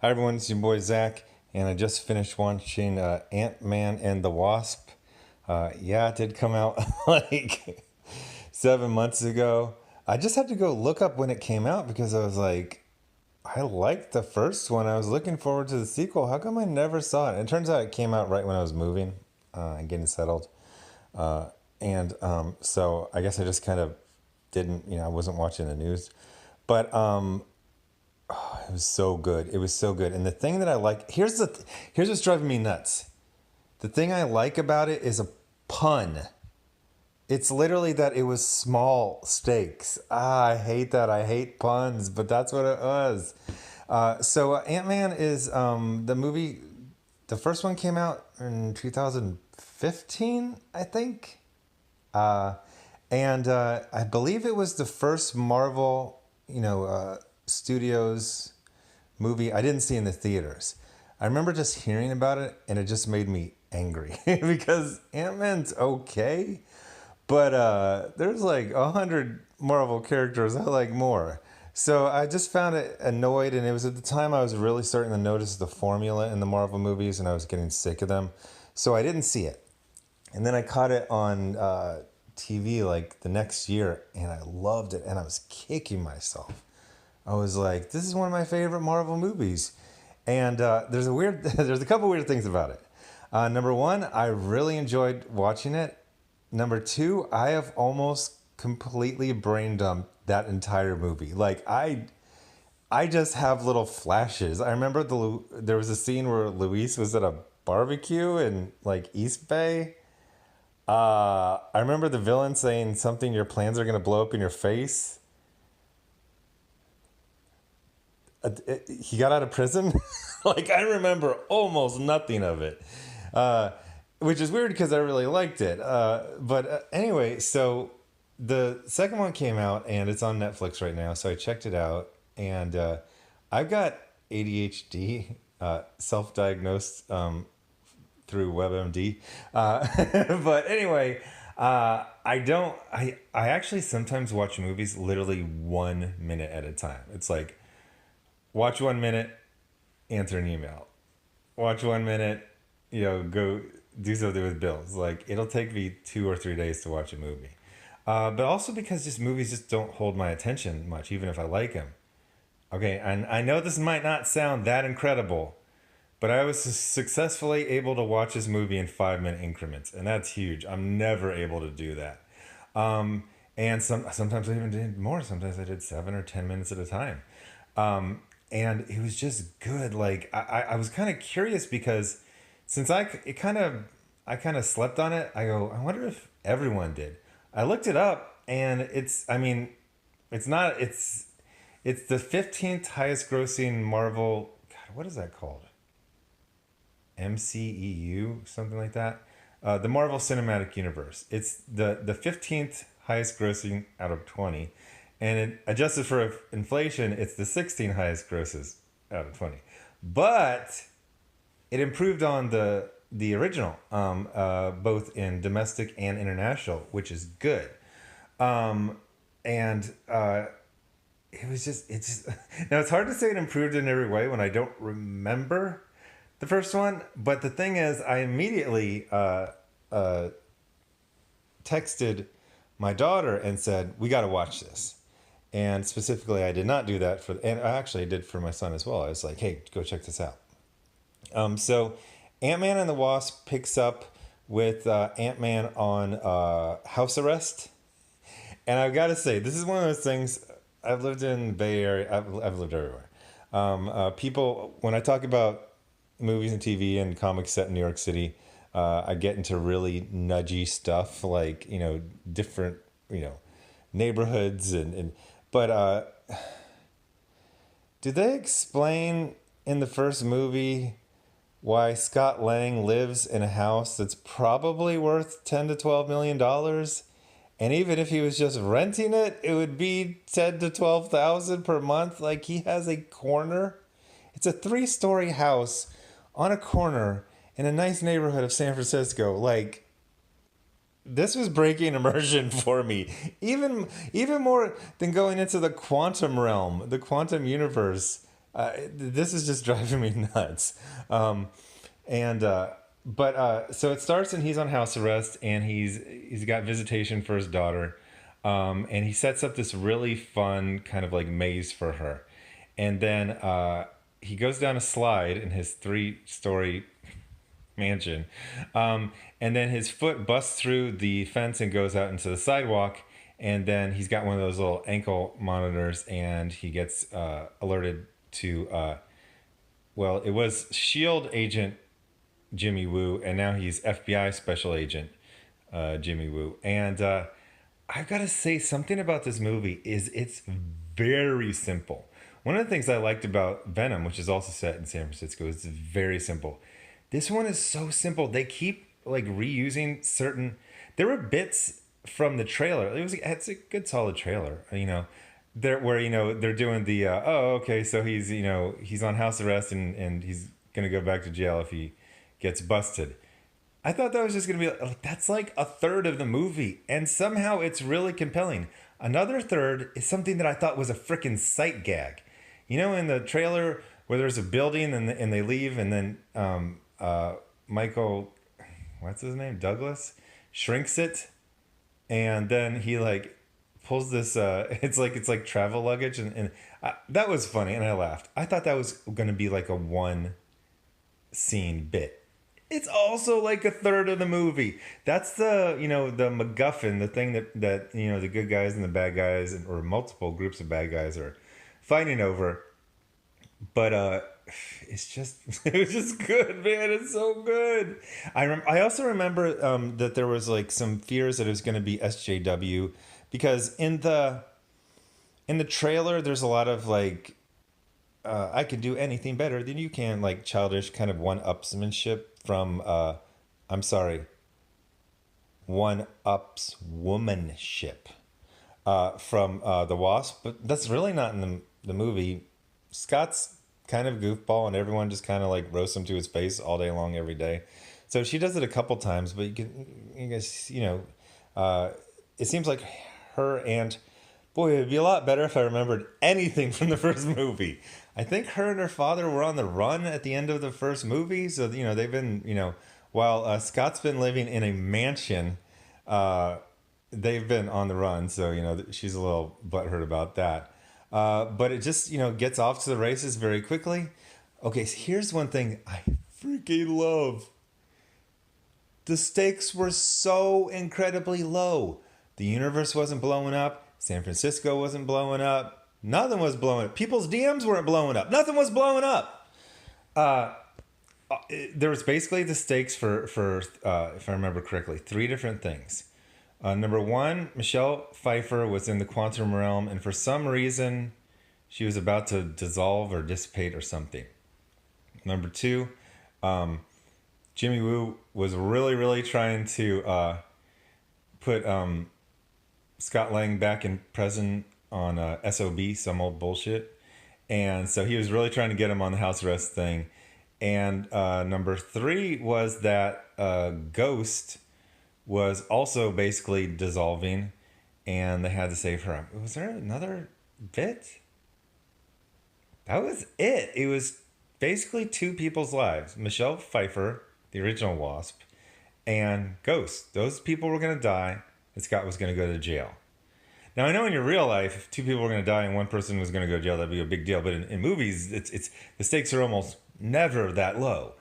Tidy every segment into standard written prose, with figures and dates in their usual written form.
Hi everyone, it's your boy Zach, and I just finished watching Ant-Man and the Wasp. Yeah, it did come out like 7 months ago. I just had to go look up when it came out because I was like, I liked the first one. I was looking forward to the sequel. How come I never saw it? It turns out it came out right when I was moving and getting settled. So I guess I just kind of didn't, I wasn't watching the news. But it was so good. It was so good. And the thing that I like, here's what's driving me nuts. The thing I like about it is a pun. It's literally that it was small stakes. I hate that. I hate puns, but that's what it was. Ant-Man is the movie. The first one came out in 2015, I think. I believe it was the first Marvel, Studios movie I didn't see in the theaters. I remember just hearing about it and it just made me angry because Ant-Man's okay, but there's like 100 Marvel characters I like more. So I just found it annoyed, and it was at the time I was really starting to notice the formula in the Marvel movies and I was getting sick of them. So I didn't see it. And then I caught it on TV like the next year and I loved it and I was kicking myself. I was like, this is one of my favorite Marvel movies. And there's a couple weird things about it. Number one, I really enjoyed watching it. Number two, I have almost completely brain dumped that entire movie. Like I just have little flashes. I remember there was a scene where Luis was at a barbecue in like East Bay. I remember the villain saying something, your plans are gonna blow up in your face. He got out of prison. Like I remember almost nothing of it, which is weird because I really liked it. Anyway, so the second one came out and it's on Netflix right now. So I checked it out, and I've got ADHD, self-diagnosed through WebMD. But anyway, I don't. I actually sometimes watch movies literally 1 minute at a time. It's like watch 1 minute, answer an email. Watch 1 minute, go do something with bills. Like it'll take me 2 or 3 days to watch a movie. But also because just movies just don't hold my attention much, even if I like them. Okay, and I know this might not sound that incredible, but I was successfully able to watch this movie in 5 minute increments, and that's huge. I'm never able to do that. And sometimes I even did more. Sometimes I did 7 or 10 minutes at a time. And it was just good. Like I was kind of curious because since I kind of slept on it. I go, I wonder if everyone did. I looked it up, and it's not. It's the 15th highest grossing Marvel. God, what is that called? MCEU, something like that. The Marvel Cinematic Universe. It's the 15th highest grossing out of 20. And it, adjusted for inflation, it's the 16th highest grosses out of 20. But it improved on the original, both in domestic and international, which is good. And it's just now it's hard to say it improved in every way when I don't remember the first one. But the thing is, I immediately texted my daughter and said, we got to watch this. And specifically, I did not do that and I actually did for my son as well. I was like, hey, go check this out. So Ant-Man and the Wasp picks up with Ant-Man on house arrest. And I've got to say, this is one of those things. I've lived in the Bay Area. I've lived everywhere. People, when I talk about movies and TV and comics set in New York City, I get into really nudgy stuff like, different, neighborhoods but did they explain in the first movie why Scott Lang lives in a house that's probably worth 10 to 12 million dollars? And even if he was just renting it, it would be 10 to 12,000 per month. Like he has a corner. It's a 3-story house on a corner in a nice neighborhood of San Francisco. Like this was breaking immersion for me, even more than going into the quantum realm, the quantum universe. This is just driving me nuts. And so it starts and he's on house arrest and he's got visitation for his daughter, and he sets up this really fun kind of like maze for her, and then he goes down a slide in his 3-story mansion, and then his foot busts through the fence and goes out into the sidewalk. And then he's got one of those little ankle monitors, and he gets alerted to well, it was Shield agent Jimmy Woo, and now he's FBI special agent Jimmy Woo. And I've got to say something about this movie is it's very simple. One of the things I liked about Venom, which is also set in San Francisco, is it's very simple. This one is so simple. They keep like reusing certain. There were bits from the trailer. It's a good solid trailer, you know. There where they're doing the okay, so he's on house arrest and he's gonna go back to jail if he gets busted. I thought that was just gonna be that's like a third of the movie, and somehow it's really compelling. Another third is something that I thought was a freaking sight gag. You know, in the trailer where there's a building and they leave, and then Michael, what's his name, Douglas, shrinks it, and then he like pulls this. It's like travel luggage, and that was funny, and I laughed. I thought that was gonna be like a one scene bit. It's also like a third of the movie. That's the the MacGuffin, the thing that the good guys and the bad guys, or multiple groups of bad guys are fighting over. But it's just it was just good, man. It's so good. I also remember that there was like some fears that it was going to be SJW, because in the trailer there's a lot of like I can do anything better than you can, like childish kind of one-upsmanship from I'm sorry, one-ups womanship from the WASP, but that's really not in the movie. Scott's kind of goofball, and everyone just kind of like roasts him to his face all day long, every day. So she does it a couple times, but you guys, it seems like her and boy, it'd be a lot better if I remembered anything from the first movie. I think her and her father were on the run at the end of the first movie, so they've been while Scott's been living in a mansion, they've been on the run. So she's a little butthurt about that. But it just, gets off to the races very quickly. Okay, so here's one thing I freaking love. The stakes were so incredibly low. The universe wasn't blowing up. San Francisco wasn't blowing up. Nothing was blowing up. People's DMs weren't blowing up. Nothing was blowing up. There was basically the stakes for if I remember correctly, 3 different things. Number 1, Michelle Pfeiffer was in the quantum realm, and for some reason, she was about to dissolve or dissipate or something. Number 2, Jimmy Woo was really, really trying to put Scott Lang back in prison on SOB, some old bullshit. And so he was really trying to get him on the house arrest thing. And number 3 was that Ghost was also basically dissolving, and they had to save her. Was there another bit? That was it. It was basically 2 people's lives. Michelle Pfeiffer, the original Wasp, and Ghost. Those people were going to die, and Scott was going to go to jail. Now, I know in your real life, if 2 people were going to die and 1 person was going to go to jail, that'd be a big deal. But in movies, it's the stakes are almost never that low,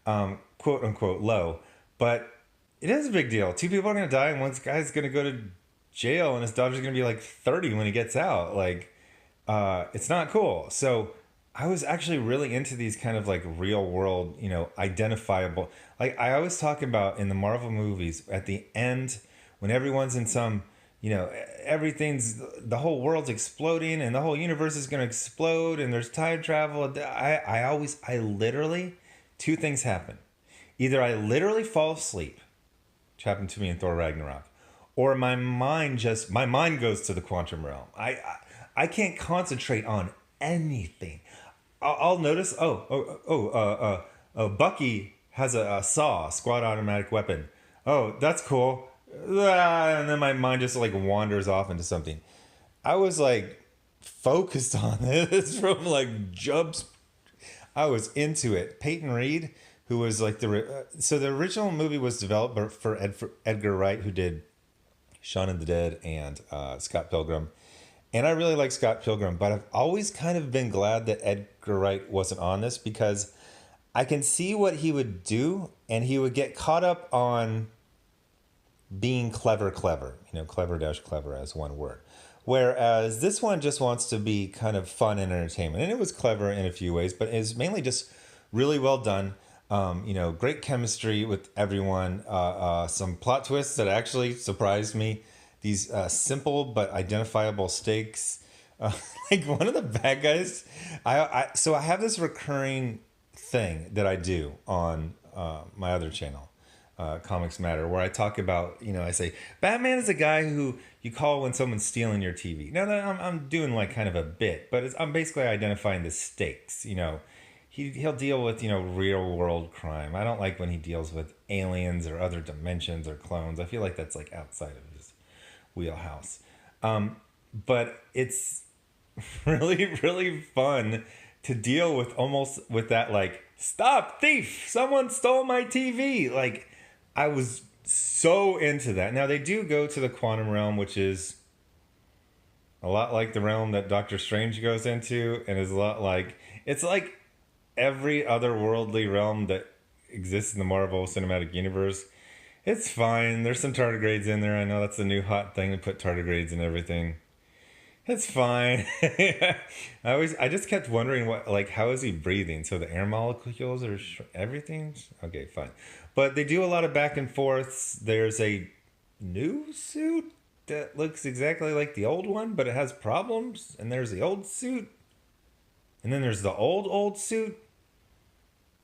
quote unquote low. But it is a big deal. 2 people are going to die, and 1 guy's going to go to jail, and his daughter's going to be like 30 when he gets out. Like, it's not cool. So I was actually really into these kind of like real world, identifiable. Like I always talk about in the Marvel movies at the end when everyone's in some, the whole world's exploding and the whole universe is going to explode and there's time travel. I literally, 2 things happen. Either I literally fall asleep, which happened to me in Thor Ragnarok, or my mind goes to the quantum realm. I can't concentrate on anything. I'll notice, Bucky has a saw, squad automatic weapon. Oh, that's cool. And then my mind just like wanders off into something. I was like focused on this from like jumps. I was into it. Peyton Reed, who was like so the original movie was developed for Edgar Wright, who did Shaun of the Dead and Scott Pilgrim. And I really like Scott Pilgrim, but I've always kind of been glad that Edgar Wright wasn't on this because I can see what he would do, and he would get caught up on being clever, clever dash clever as one word. Whereas this one just wants to be kind of fun and entertainment. And it was clever in a few ways, but it's mainly just really well done. Great chemistry with everyone. Some plot twists that actually surprised me. These simple but identifiable stakes. Like one of the bad guys. So I have this recurring thing that I do on my other channel, Comics Matter, where I talk about, I say Batman is a guy who you call when someone's stealing your TV. No, I'm doing like kind of a bit, but I'm basically identifying the stakes. He'll deal with real world crime. I don't like when he deals with aliens or other dimensions or clones. I feel like that's like outside of his wheelhouse. But it's really, really fun to deal with almost with that, like, stop, thief, someone stole my TV. Like, I was so into that. Now, they do go to the quantum realm, which is a lot like the realm that Doctor Strange goes into, and is a lot like, it's like every other worldly realm that exists in the Marvel Cinematic Universe. It's fine. There's some tardigrades in there. I know that's the new hot thing to put tardigrades in everything. It's fine. I just kept wondering how is he breathing? So the air molecules are everything? Okay, fine. But they do a lot of back and forths. There's a new suit that looks exactly like the old one, but it has problems. And there's the old suit. And then there's the old suit.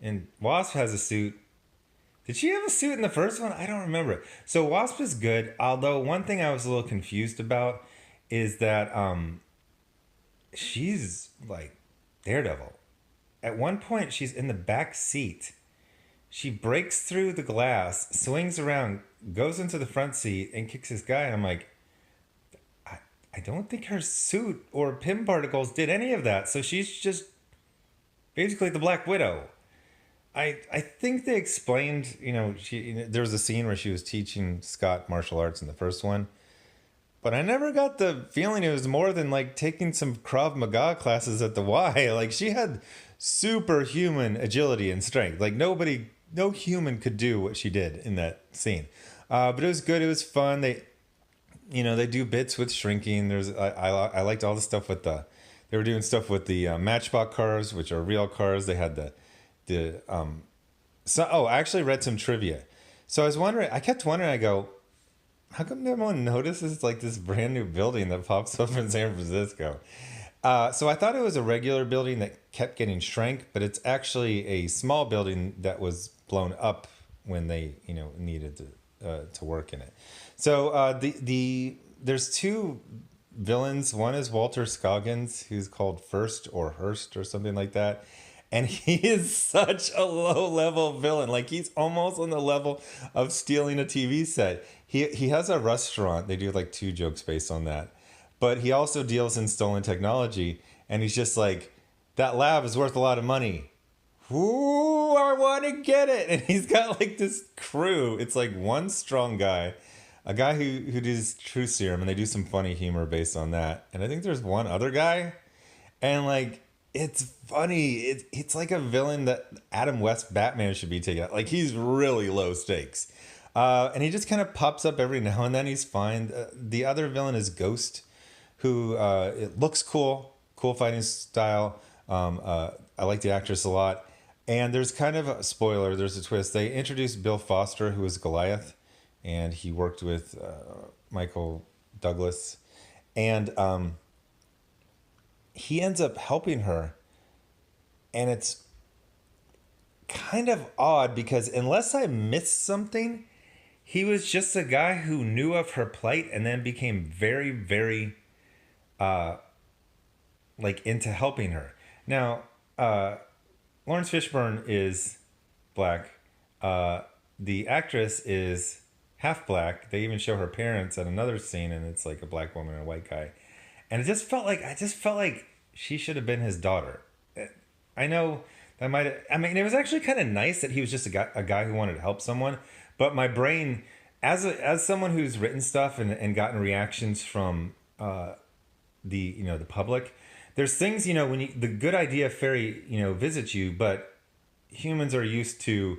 And Wasp has a suit. Did she have a suit in the first one? I don't remember. So Wasp is good. Although one thing I was a little confused about is that she's like Daredevil. At one point, she's in the back seat. She breaks through the glass, swings around, goes into the front seat, and kicks this guy. And I'm like, I don't think her suit or Pym particles did any of that. So she's just basically the Black Widow. I think they explained, there was a scene where she was teaching Scott martial arts in the first one. But I never got the feeling it was more than like taking some Krav Maga classes at the Y. Like she had superhuman agility and strength. Like no human could do what she did in that scene. But it was good. It was fun. They do bits with shrinking. I liked all the stuff with they were doing stuff with the Matchbox cars, which are real cars. They had I actually read some trivia. So I kept wondering, I go, how come no one notices like this brand new building that pops up in San Francisco? So I thought it was a regular building that kept getting shrank, but it's actually a small building that was blown up when they, needed to work in it. So there's two villains. One is Walter Scoggins, who's called First or Hurst or something like that. And he is such a low-level villain. Like, he's almost on the level of stealing a TV set. He has a restaurant. They do, like, 2 jokes based on that. But he also deals in stolen technology. And he's just like, that lab is worth a lot of money. Ooh, I want to get it. And he's got, like, this crew. It's, like, one strong guy. A guy who does Truth Serum. And they do some funny humor based on that. And I think there's one other guy. And, like, it's funny. It's like a villain that Adam West Batman should be taking out. Like, he's really low stakes. And he just kind of pops up every now and then. He's fine. The other villain is Ghost, who it looks cool fighting style. I like the actress a lot. And there's kind of a spoiler. There's a twist. They introduced Bill Foster, who was Goliath. And he worked with Michael Douglas. And he ends up helping her, and it's kind of odd because unless I missed something, he was just a guy who knew of her plight and then became very, very into helping her. Now, Lawrence Fishburne is black. The actress is half black. They even show her parents at another scene, and it's like a black woman and a white guy. and I just felt like she should have been his daughter. I know that might. I mean, it was actually kind of nice that he was just a guy who wanted to help someone. But my brain, as someone who's written stuff and gotten reactions from the public, there's things when the good idea fairy visits you, but humans are used to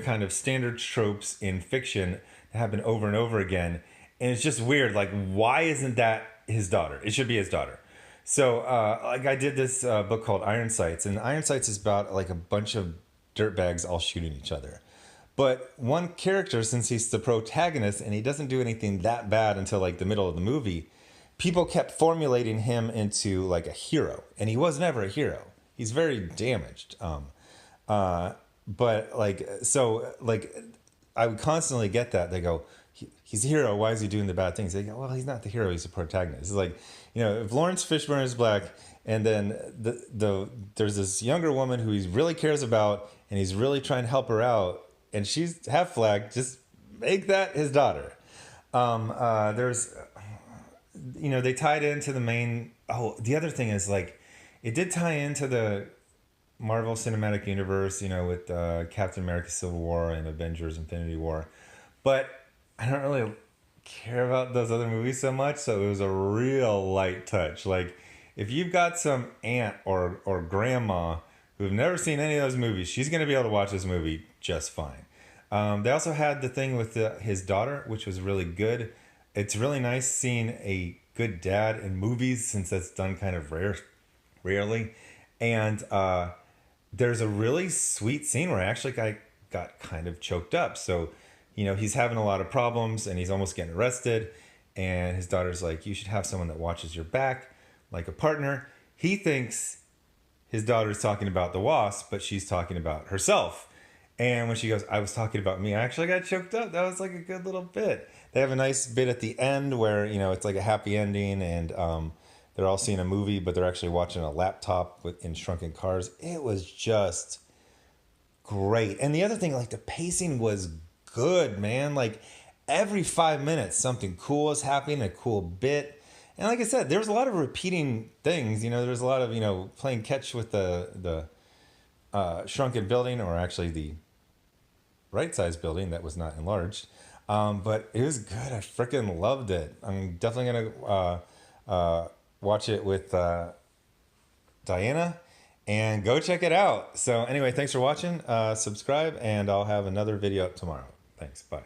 kind of standard tropes in fiction that happen over and over again, and it's just weird. Like, why isn't that his daughter? It should be his daughter. So, like, I did this book called Iron Sights, and Iron Sights is about like a bunch of dirtbags all shooting each other. But one character, since he's the protagonist and he doesn't do anything that bad until like the middle of the movie, people kept formulating him into like a hero, and he was never a hero. He's very damaged. But like, so like, I would constantly get that. They go, he's a hero. Why is he doing the bad things? They go, well, he's not the hero. He's a protagonist. It's like, if Lawrence Fishburne is black, and then there's this younger woman who he really cares about, and he's really trying to help her out, and she's half flag, just make that his daughter. There's, they tied into the main. Oh, the other thing is, like, it did tie into the Marvel Cinematic Universe, with Captain America Civil War and Avengers Infinity War. But I don't really care about those other movies so much, so it was a real light touch. Like, if you've got some aunt or grandma who've never seen any of those movies, she's going to be able to watch this movie just fine. They also had the thing with his daughter, which was really good. It's really nice seeing a good dad in movies, since that's done kind of rarely. And there's a really sweet scene where I got kind of choked up. So, he's having a lot of problems and he's almost getting arrested. And his daughter's like, you should have someone that watches your back, like a partner. He thinks his daughter's talking about the WASP, but she's talking about herself. And when she goes, I was talking about me, I actually got choked up. That was like a good little bit. They have a nice bit at the end where, it's like a happy ending, and they're all seeing a movie, but they're actually watching a laptop in shrunken cars. It was just great. And the other thing, like, the pacing was good, man. Like, every 5 minutes, something cool is happening, a cool bit. And like I said, there was a lot of repeating things. There was a lot of, playing catch with the shrunken building, or actually the right-sized building that was not enlarged. But it was good. I freaking loved it. I'm definitely going to watch it with Diana and go check it out. So anyway, thanks for watching. Subscribe, and I'll have another video up tomorrow. Thanks. Bye.